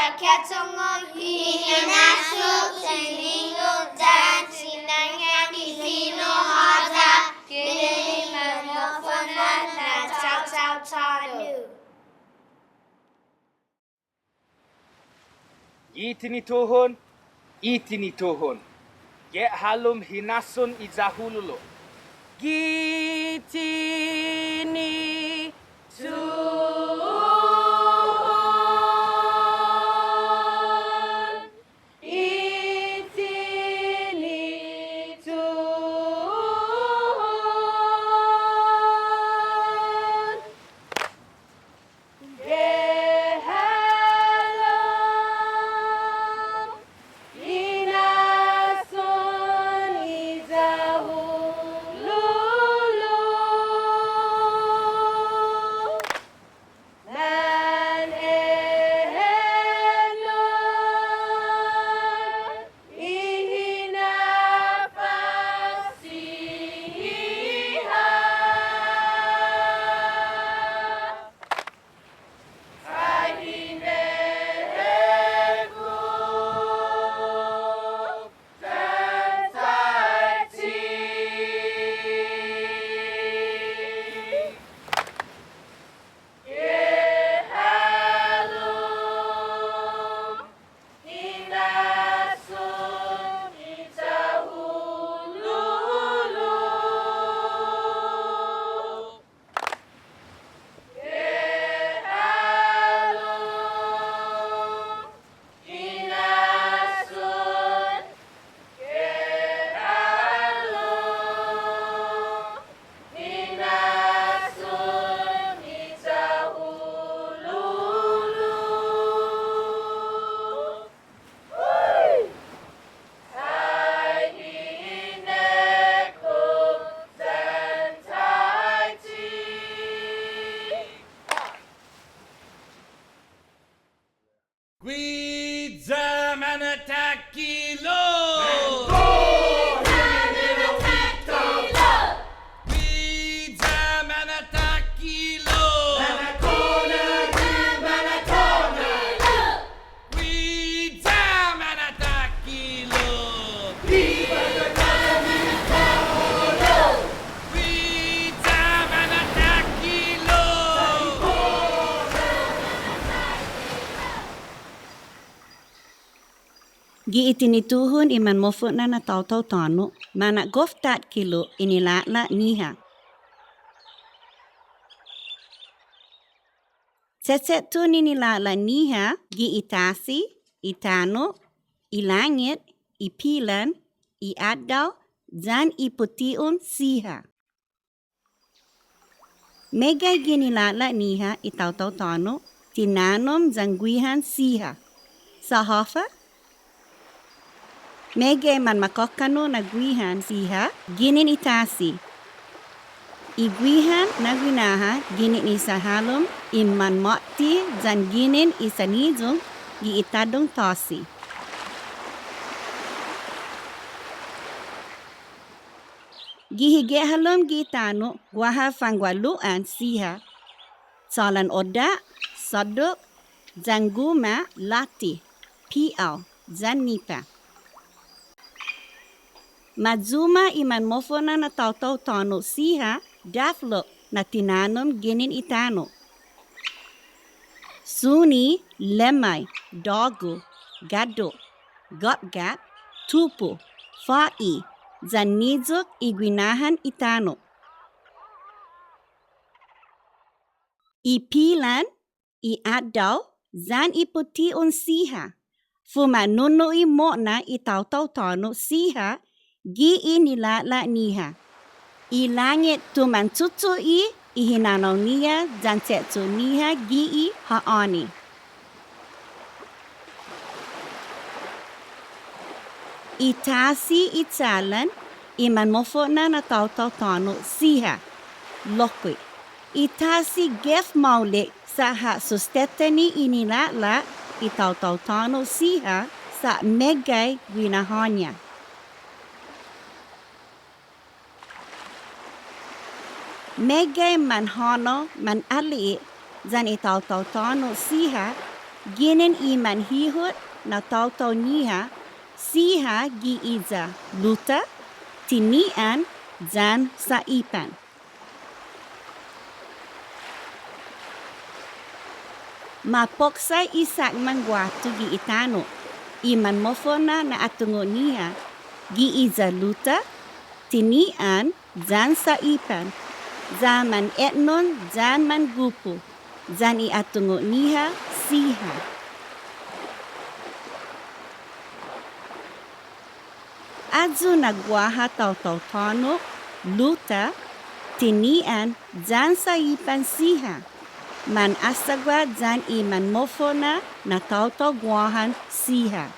Katongo inasu siningo dan sinanga di Fino Håya kini menofona na tau tanu. Itini tohon. Ge halum hinasun izahululo. Gitini tuhon. Itini tuhon. Gehalom inasun izahululu. Dan ehenon ihina pasiha. Ahineku dan saksi. Gehalum inasun izahululu. Gehalum inasun. Gehalum inasun izahululu. Ahineku dan saksi. Guida manatakilo. Guida manatakilo. Guida manatakilo. Guida manatakilo. Giitinituhun iman mofuna na tau tanu, mana goftat kilo inilala niha. Setset tu ninilala niha giitasi, itano, ilangit, ipilan, iadaw, dan iputiun siha. Megay ginilala niha itaw tanu, tinanom zangguihan siha. Sahafa? Megay man makokano na guihan siha, ginin itasi. Iguihan na guinaha, ginin isahalom, iman mokti, zan ginin isanizong, giitadong tosi. Gihigehalom gitano, guaha fangwaluan siha. Salan oda, sodok, zanguma, lati, piaw, zan nipa. Madzuma iman mofona na tau tanu siha, daflok na tinanom ginin itano. Suni, lemay, dogo, gado, gotgat, tupo, fai, zanizok iguinahan itano. Ipilan, iadaw, zan iputiun siha. Fuma nunui mo na itaw tanu siha, giinilala niha. Ilangit tumansutui ihinanaw niya dan setso niha gii haani. Itasi itsalan iman mofona na tau tanu siha. Lokwe. Itasi gef maulik saha sustetani inilala itaw tanu siha sa megay winahanya. Megay man hono man ali zan itaw tanu siha Ginin iman hihut na tautaw niha, siha giiza luta, tinian, zan saipan. Mapoksay isak mangwatu gi itano, iman mofona na atungo niha, giiza luta, tinian, zan saipan, zaman etnon, zan man gupu, zan iatungo niha, siha. Adzu nagwaha tautaw tono, luta, tinian, zan saipan siha. Man asagwa zan iman mofona na tautaw guahan siha.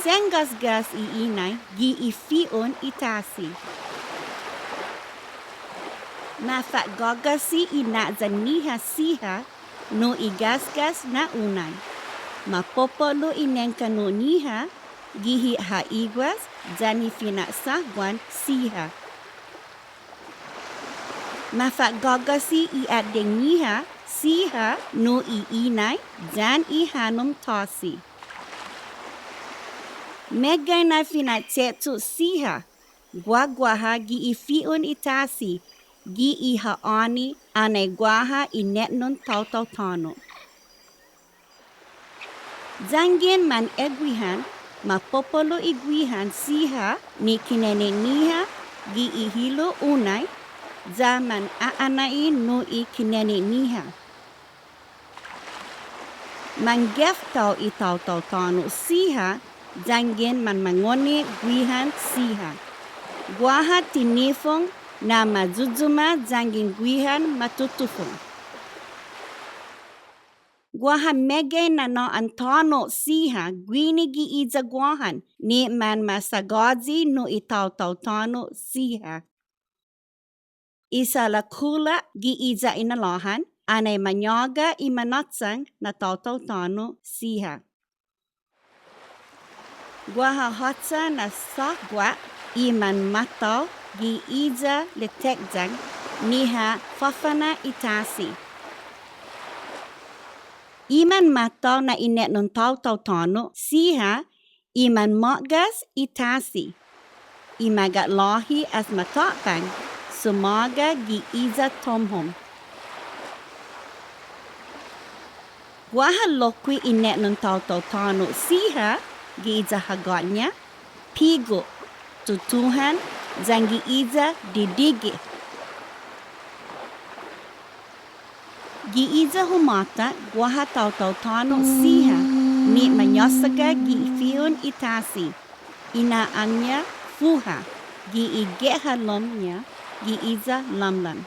Sengasgas iinay gi ifion itasi. Mafat gogasi ina zaniha siha no igasgas na unay. Mapopolo inengkano niha gihi haigwas zani finasagwan siha. Mafat gogasi iadeng niha siha no iinay zan ihanum tosi. Megay na finatsetsu siha, guagwaha gi ifion itasi, gi ihaoni anay guaha inetnon tautaw tono. Zangin man egwihan, mapopolo igwihan siha ni kinene niha gi ihilo unay, zaman aanay no ikinene niha. Manggeftaw itaw-taw tono siha, zangin man mangoni gwihan siha. Guaha tinifong na mazuzuma zangin gwihan matutufong. Guaha megay na no antono siha gwini gi iza guahan ni man masagodzi no itaw-taw tono siha. Isa lakula gi iza inalohan anay manyoga imanotsang na taw-taw tono siha. Guaha hotsa na sokwa iman mataw gi iza letekzang niha fafana itasi. Iman mataw na inetnon taw-taw tono siha iman mogas itasi. Imagat lohi as matokpang sumaga gi iza tomhom. Guaha lokwi inetnon taw-taw tono siha gi iza hagotnya, pigo, tutuhan, zangi iza didigi. Gi iza humata guaha taw-taw tono siha ni manyosaga gi ifion itasi. Inaanya fuha gi igeha lomnya gi iza lamlam.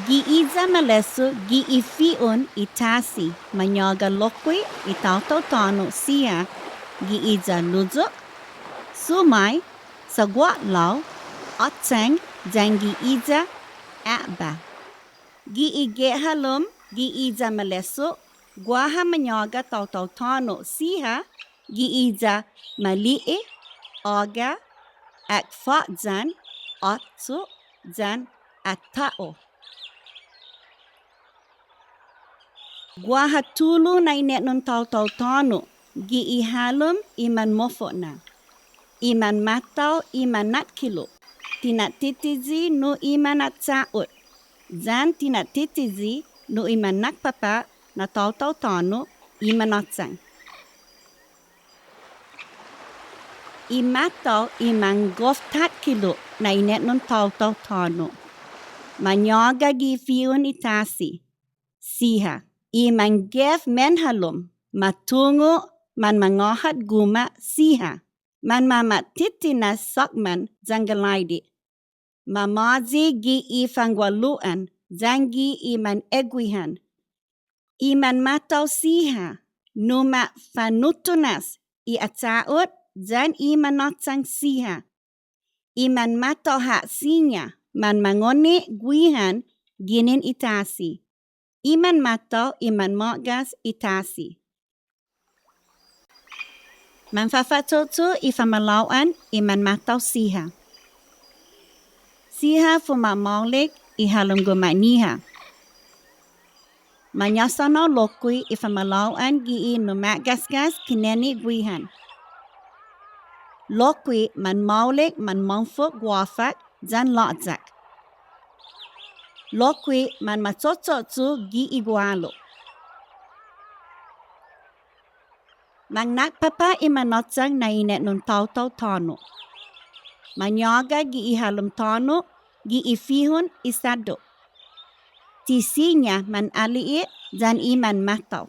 Gi iza maleso gi ifion itasi manyoga lokwi itaw-taw tono siha gi iza luzuk, sumay, sagwa law, otseng, zangi iza aba. Gi igeha lom gi iza maleso guaha manyoga taw-taw tono siha gi iza mali'i, oga, akfat zan, otsu, zan atao. Guaha tulu na inetnon taw-taw tono gi ihalom iman mofo na. Iman mataw iman natkilo. Tinat titizi no iman atsaot. Zan tinat titizi no iman nakpapa na taw-taw tono iman otsang. Imataw iman goftat kilo na inetnon taw-taw tono. Manyoga gi fion itasi. Siha. Iman gef menhalom. Matungo man mangohat guma siha. Man mamat titinas sokman zangalaidi. Mamazi gi ifangwaluan zangi iman egwihan. Iman mataw siha. Numa fanutunas i atsaot zan iman notsang siha. Iman mataw hak sinya man mangoni gwihan ginin itasi. Iman mataw iman mogas itasi. Manfafatoto ifamalawan iman mataw siha. Siha fuma maulik I halum guma niha. Manyasano lokui ifa malauan gi no magasgas kineni guihan. Lokui man maulik man mangfuk wafak zan lotzak. Lokui man matsotsu gi igualo. Mang nakpapa imanotsang na inet nun tau tono. Manyoga gi ihalum tono gi ifihun isado. Tisinya man aliit zan iman mataw.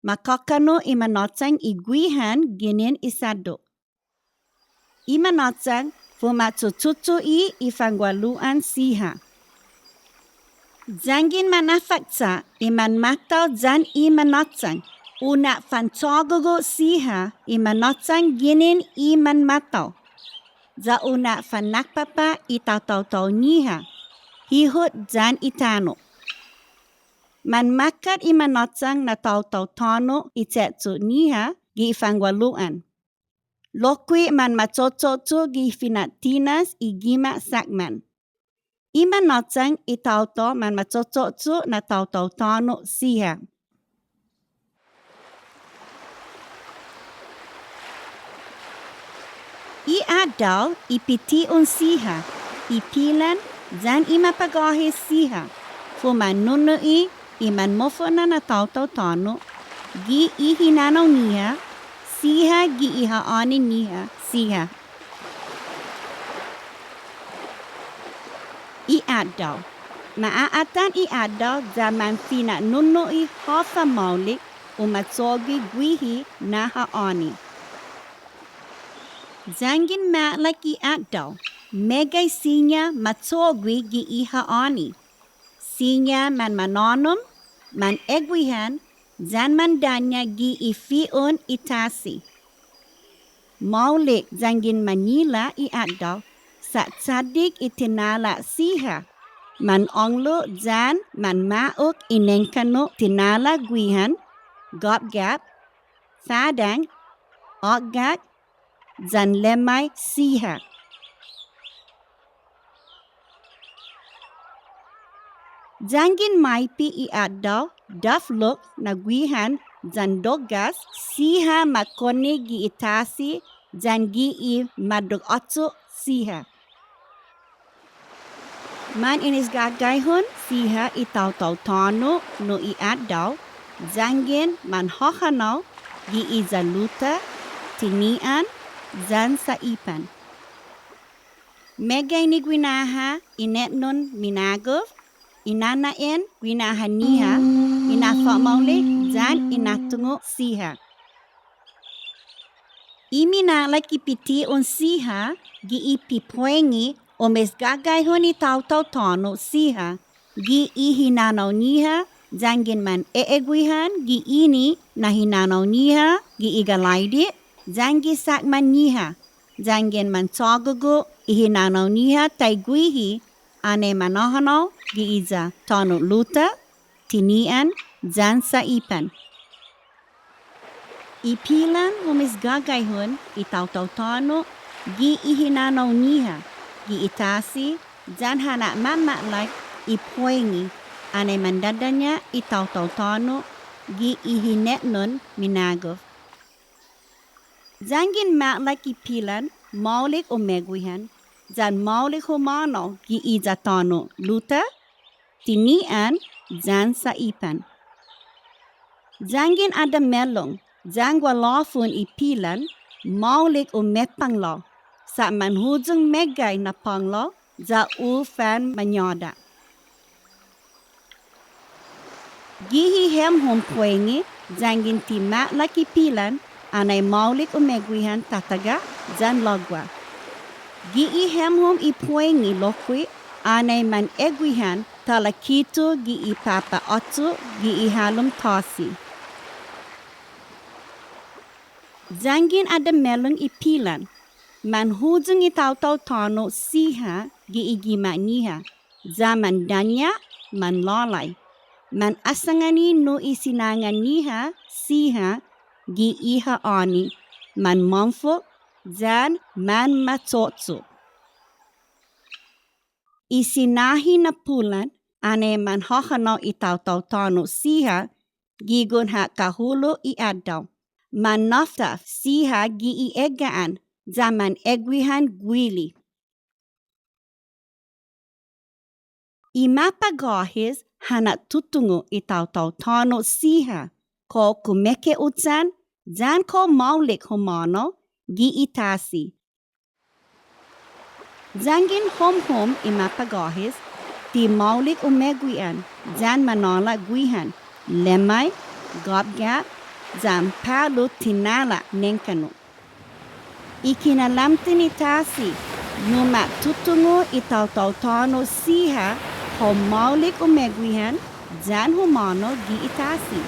Makakano imanotsang iguihan ginin isado. Imanotsang fumatsutsutsu ifangwaluan siha. Zangin manafaksa iman mataw zan imanotsang. Una fantogogo siha imanotsang ginin iman mataw. Za una fanakpapa itaw-taw niha. Hihut zan itano. Man makat imanotsang na taw-taw tono itetsu niha gi ifangwaluan. Lokui man matsotso gi finatinas igima sakman. Imanotsang itaw-taw man matsotso na taw-taw tono siha. Iadaw ipitiun siha, ipilan zan imapagahe siha. Fumanunui iman mofona na taw-taw tono, gi ihinanaw niha, siha gi ihaani niha siha. Iadaw. Maaatan iadaw zaman finanunui hofa maulik umatsogi guihi na haani. Zangin laki adaw, megay sinya matsogwi gi ihaani. Sinya man manonom, man egwihan, zan mandanya gi ifiun itasi. Maulik zangin Manila adaw, sa tsadik itinala siha. Man onglo zan man mauk inengkano tinala guihan, gopgap, sadang, ogak, zan lemay siha. Zangin maipi iadaw daflok na guihan zan dogas siha makoni gi itasi zan gi I madugotso siha. Man inis gagayhon siha itaw-taw tono no iadaw zangin man hohanaw gi izaluta tinian zan sa ipan. Megay ni gwinaha inetnon minagov, inanain gwinaha niha, inafamaulik zan inatungo siha. Iminalak ipiti on siha gi ipipuengi o mesgagayhon itaw-taw tono siha gi ihinanaw niha zangin man eegwihan gi ini na hinanaw niha gi igalaidi zangi sakman niha, zangin man tsogogo ihinanaw niha taiguihi ane manohanaw giiza tono luta, tinian, zan sa ipan. Ipilan humis gagayhon itaw-taw tono gi ihinanaw niha, gi itasi, zan hana mamaklak ipuengi ane mandadanya itaw-taw tono gi ihinetnon minagov. Zangin maklak ipilan maulik o megwihan, zan maulik humano gi iza tono luta, tinian, zan sa ipan. Zangin ada melong, zangwa lofun ipilan, maulik o mepanglo, sa manhujung megay na panglo, za fan manyoda. Gihi hem hum puengi, zangin ti maklak ipilan, anay maulik umegwihan tataga zan logwa. Giihem hum ipuengi lokwi anay man egwihan talakito gi ipapa otsu gi ihalum tosi. Zangin ada melong ipilan man hujung itaw-taw tono siha gi igima niha. Zaman danya man lolay. Man asangani no isinangan niha siha gi iha ani, man manfuk, zan man matsotso. Isinahi na pulan ane man hohano itaw-taw-tano siha gigun ha kahulo I Adaw. Manafta siha gi egaan zaman egwihan gwili. Imapagohis hana tutungo itaw-taw-tano siha ko kumeke utsan zan ko maulik humano gi itasi. Zangin hom imapagohis ti maulik umegwian zan manola gwihan lemay gobgap zan palo tinala nenkano. Ikinalamtin itasi numa tutungo itaw-taw-tano siha ko maulik umegwihan zan humano gi itasi.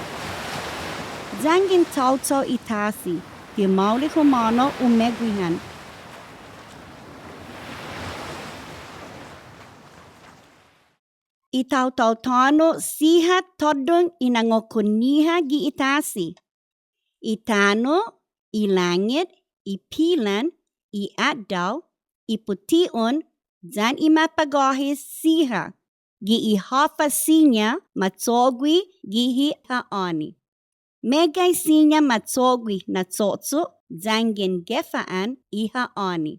Zangin taw-taw itasi ti maulik humano umegwihan. Itaw-taw-tano siha todong inangokuniha gi itasi. Itano, ilangit, ipilan, iadaw, ipution, zan imapagohis siha. Gi ihafa sinya matsogwi gihi haoni. Megay sinya matsogwi na tsotso zangin gefaan ihaoni.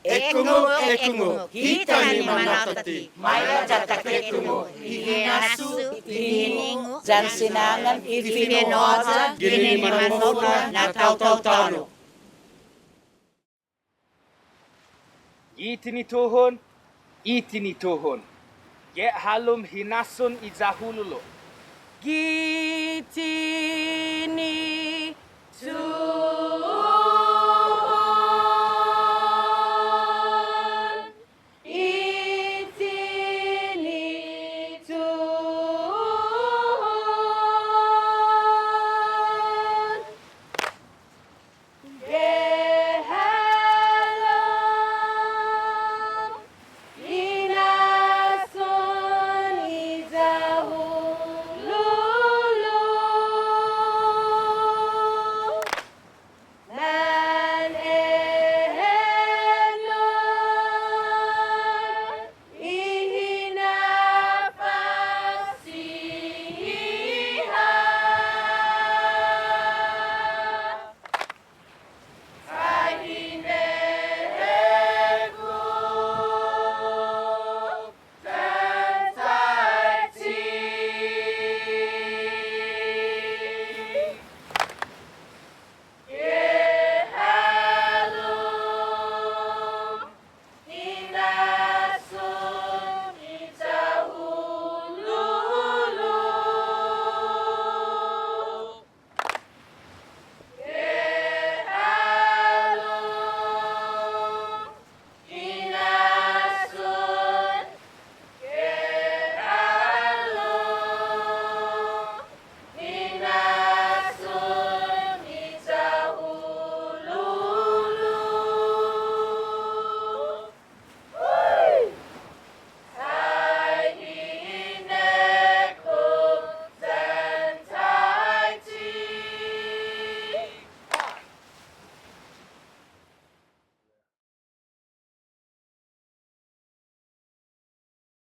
Ekungo, kita ni manatati, maya jataketungo, hinasu, hiningo, jansinangan, Fino Håya, gini manona, na taw-taw-tano. Itini tohon. Get halum hinasun izahululo. Gitini tu